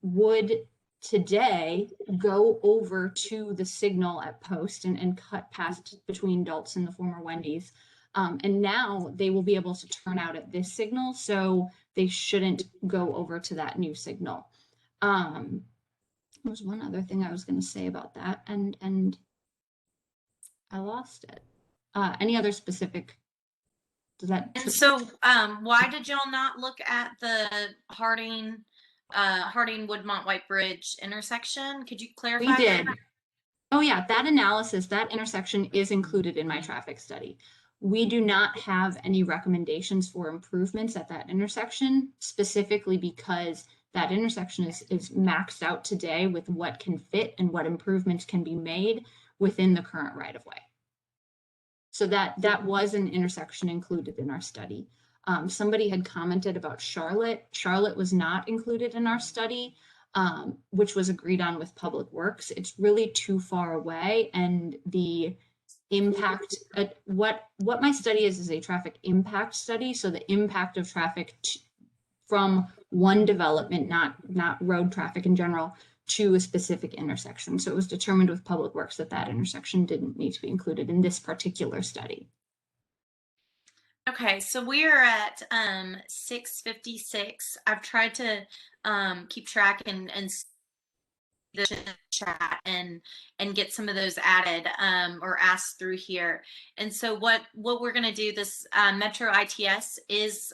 S4: would today go over to the signal at Post and cut past between Dalt's and the former Wendy's. And now they will be able to turn out at this signal, so they shouldn't go over to that new signal. There was one other thing I was going to say about that, and I lost it. Any other specific? Does that?
S1: And so, why did y'all not look at the Harding, Woodmont, White Bridge intersection? Could you clarify?
S4: We did. Oh yeah, that analysis, that intersection is included in my traffic study. We do not have any recommendations for improvements at that intersection, specifically because that intersection is maxed out today with what can fit and what improvements can be made within the current right-of-way. So that was an intersection included in our study. Somebody had commented about Charlotte. Charlotte was not included in our study, which was agreed on with Public Works. It's really too far away, and the impact what my study is a traffic impact study. So the impact of traffic from one development, not road traffic in general, to a specific intersection. So it was determined with Public Works that intersection didn't need to be included in this particular study.
S1: Okay, so we are at 6:56. I've tried to keep track and the chat and get some of those added or asked through here. And so what we're going to do, this Metro ITS is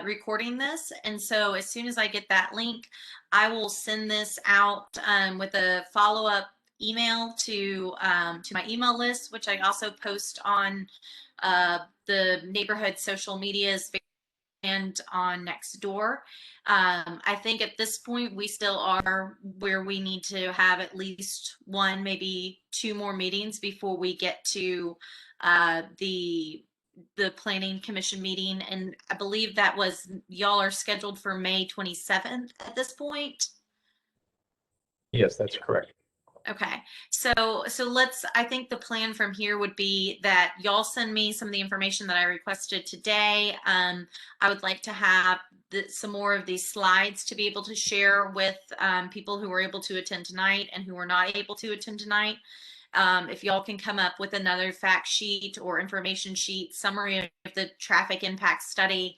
S1: recording this, and so as soon as I get that link, I will send this out with a follow-up email to my email list, which I also post on the neighborhood social medias and on Nextdoor. I think at this point we still are where we need to have at least one, maybe two more meetings before we get to the Planning Commission meeting, and I believe that was, y'all are scheduled for May 27th at this point.
S2: Yes, that's correct.
S1: Okay, so let's, I think the plan from here would be that y'all send me some of the information that I requested today. I would like to have some more of these slides to be able to share with people who were able to attend tonight and who were not able to attend tonight. If y'all can come up with another fact sheet or information sheet, summary of the traffic impact study,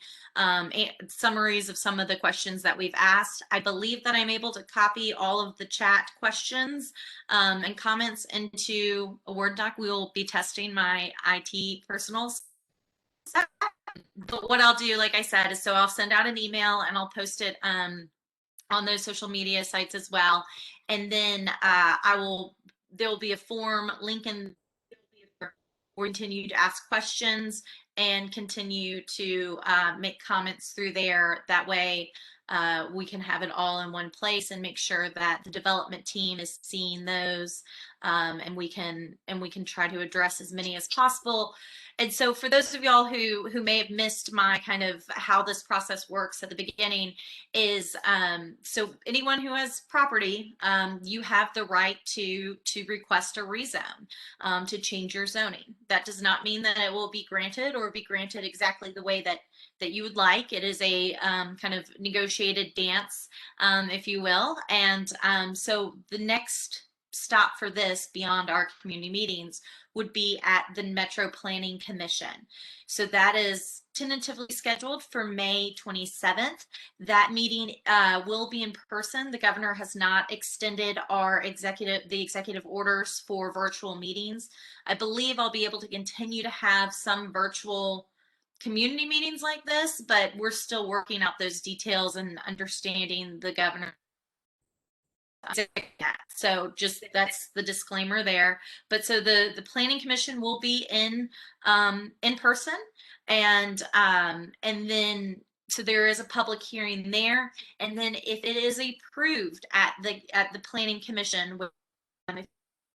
S1: summaries of some of the questions that we've asked. I believe that I'm able to copy all of the chat questions and comments into a Word doc. We will be testing my IT personals. But what I'll do, like I said, is so I'll send out an email and I'll post it on those social media sites as well. And then there'll be a form link in or continue to ask questions and continue to make comments through there. That way we can have it all in one place and make sure that the development team is seeing those, and we can try to address as many as possible. And so for those of y'all who may have missed my kind of how this process works at the beginning is, so anyone who has property, you have the right to request a rezone, to change your zoning. That does not mean that it will be granted or be granted exactly the way that you would like. It is a kind of negotiated dance, if you will. And so the next stop for this beyond our community meetings would be at the Metro Planning Commission. So that is tentatively scheduled for May 27th. That meeting will be in person. The governor has not extended the executive orders for virtual meetings. I believe I'll be able to continue to have some virtual community meetings like this, but we're still working out those details and understanding the governor. So just that's the disclaimer there. But so the Planning Commission will be in person, and then so there is a public hearing there, and then if it is approved at the Planning Commission,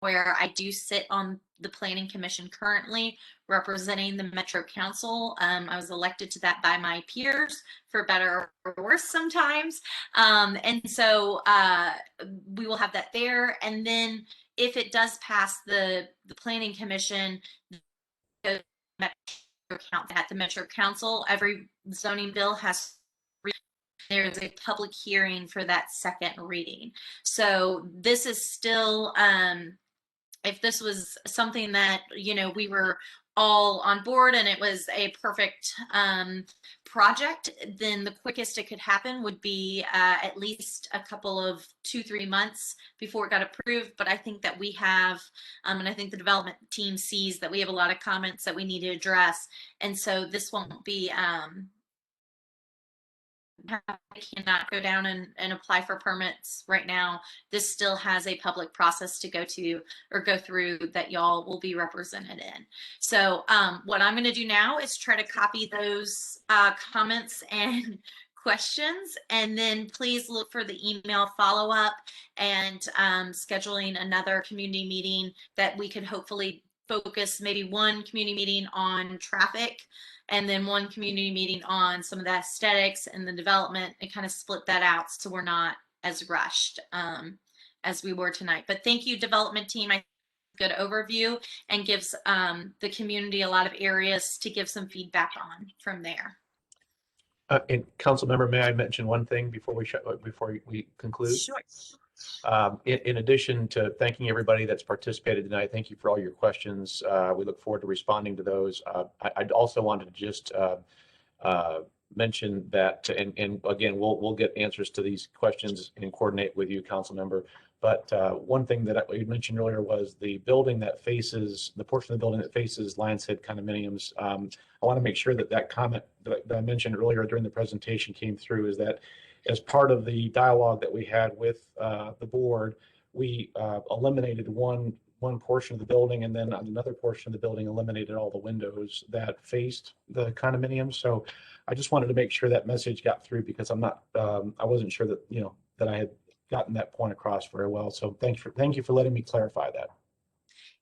S1: where I do sit on the Planning Commission currently, representing the Metro Council. I was elected to that by my peers, for better or worse sometimes. And so we will have that there. And then if it does pass the Planning Commission, at the Metro Council, every zoning bill has, there's a public hearing for that second reading. So this is still, if this was something that, you know, we were all on board and it was a perfect project, then the quickest it could happen would be at least a couple of 2-3 months before it got approved. But I think that we have, and I think the development team sees that we have a lot of comments that we need to address. And so this won't be, I cannot go down and apply for permits right now. This still has a public process to go to or go through that y'all will be represented in. So what I'm going to do now is try to copy those comments and questions, and then please look for the email follow-up and scheduling another community meeting that we could hopefully focus maybe one community meeting on traffic and then one community meeting on some of the aesthetics and the development, and kind of split that out so we're not as rushed as we were tonight. But thank you, development team. I good overview and gives the community a lot of areas to give some feedback on from there.
S2: And council member, may I mention one thing before we conclude?
S1: Sure.
S2: In addition to thanking everybody that's participated tonight, thank you for all your questions. We look forward to responding to those. I'd also wanted to just mention that, and again, we'll get answers to these questions and coordinate with you, council member. But one thing that you mentioned earlier was the building that faces, the portion of the building that faces Lions Head condominiums. I want to make sure that comment that I mentioned earlier during the presentation came through, is that as part of the dialogue that we had with the board, we eliminated one portion of the building, and then on another portion of the building eliminated all the windows that faced the condominiums. So I just wanted to make sure that message got through, because I wasn't sure that, that I had gotten that point across very well. So thank you for letting me clarify that.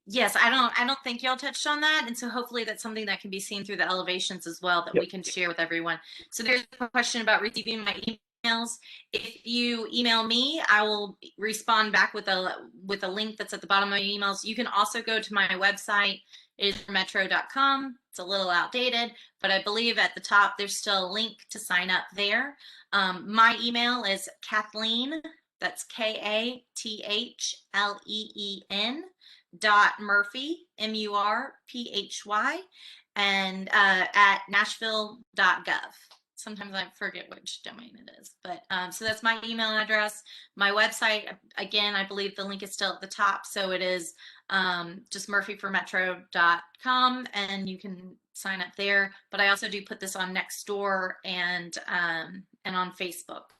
S1: Yes, I don't think y'all touched on that. And so hopefully that's something that can be seen through the elevations as well, that we can share with everyone. So there's a question about receiving my emails. If you email me, I will respond back with a link that's at the bottom of my emails. You can also go to my website. It is metro.com. It's a little outdated, but I believe at the top there's still a link to sign up there. My email is Kathleen, that's Kathleen .Murphy, MURPHY, and at nashville.gov. Sometimes I forget which domain it is, but so that's my email address. My website, again, I believe the link is still at the top, so it is just murphyformetro.com, and you can sign up there. But I also do put this on Nextdoor and on Facebook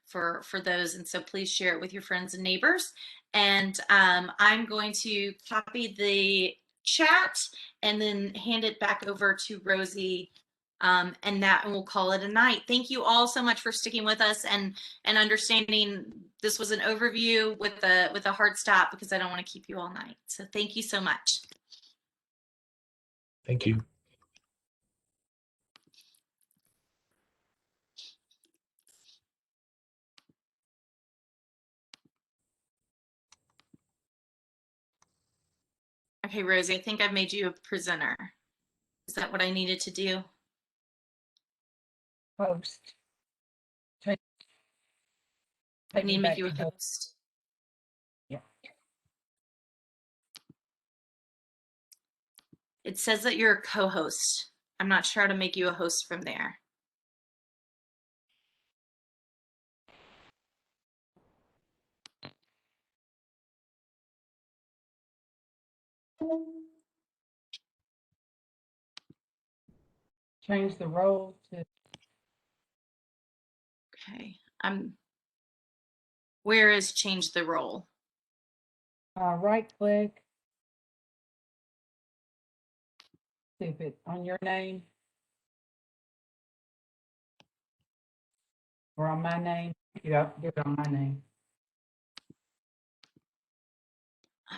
S1: for those, and so please share it with your friends and neighbors. And I'm going to copy the chat and then hand it back over to Rosie, and we'll call it a night. Thank you all so much for sticking with us and understanding this was an overview with a hard stop, because I don't want to keep you all night. So thank you so much.
S2: Thank you.
S1: Okay, Rosie, I think I've made you a presenter. Is that what I needed to do?
S7: Host.
S1: I need to make you a host.
S7: Yeah.
S1: It says that you're a co-host. I'm not sure how to make you a host from there.
S7: Change the role to
S1: Okay, where is change the role?
S7: right click. See if it's on your name or on my name. You got do it on my name.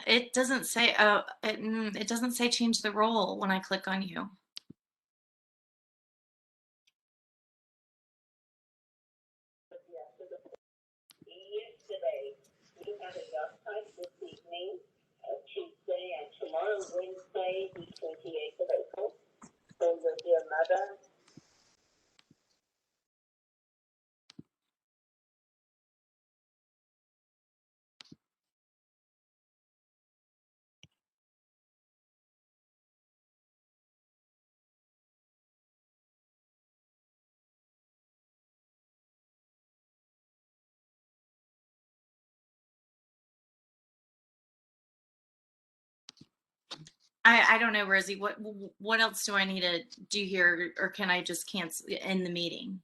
S1: It doesn't say, it doesn't say change the role when I click on you.
S8: Yesterday, we had a yacht type this evening, Tuesday, and tomorrow, Wednesday, the 28th of April. So your dear mother,
S1: I don't know, Rosie, what else do I need to do here, or can I just cancel in the meeting?